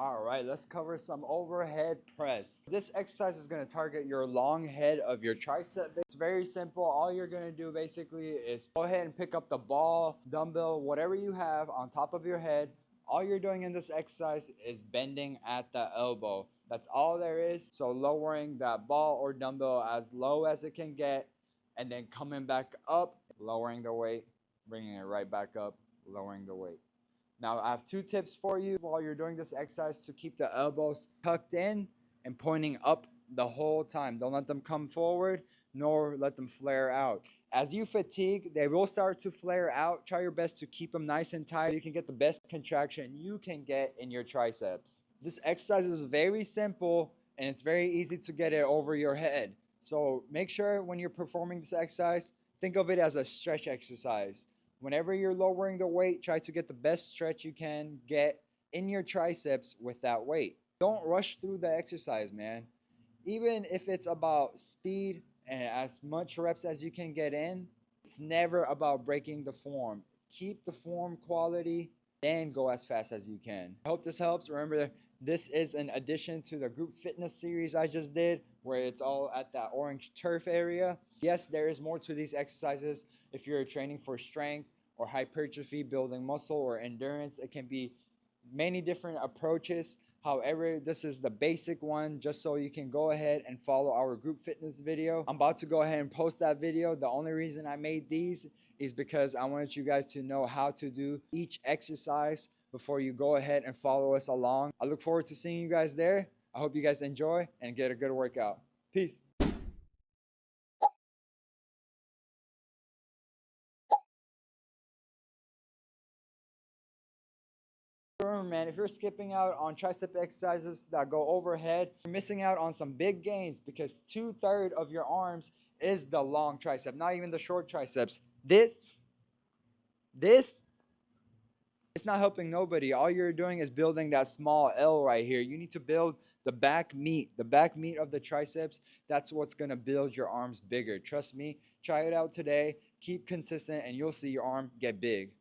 All right, let's cover some overhead press. This exercise is going to target your long head of your tricep. It's very simple. All you're going to do basically is go ahead and pick up the ball, dumbbell, whatever you have on top of your head. All you're doing in this exercise is bending at the elbow. That's all there is. So lowering that ball or dumbbell as low as it can get, and then coming back up, lowering the weight, bringing it right back up, lowering the weight. Now, I have 2 tips for you while you're doing this exercise to keep the elbows tucked in and pointing up the whole time. Don't let them come forward, nor let them flare out. As you fatigue, they will start to flare out. Try your best to keep them nice and tight. You can get the best contraction you can get in your triceps. This exercise is very simple, and it's very easy to get it over your head. So make sure when you're performing this exercise, think of it as a stretch exercise. Whenever you're lowering the weight, try to get the best stretch you can get in your triceps with that weight. Don't rush through the exercise, man. Even if it's about speed and as much reps as you can get in, it's never about breaking the form. Keep the form quality, then go as fast as you can. I hope this helps. Remember, this is an addition to the group fitness series I just did, where it's all at that orange turf area. Yes, there is more to these exercises. If you're training for strength or hypertrophy, building muscle or endurance, it can be many different approaches. However, this is the basic one, just so you can go ahead and follow our group fitness video. I'm about to go ahead and post that video. The only reason I made these is because I wanted you guys to know how to do each exercise before you go ahead and follow us along. I look forward to seeing you guys there. I hope you guys enjoy and get a good workout. Peace. Remember, man, if you're skipping out on tricep exercises that go overhead, you're missing out on some big gains, because 2/3 of your arms is the long tricep, not even the short triceps. This, it's not helping nobody. All you're doing is building that small L right here. You need to build the back meat of the triceps. That's what's going to build your arms bigger. Trust me, try it out today. Keep consistent and you'll see your arm get big.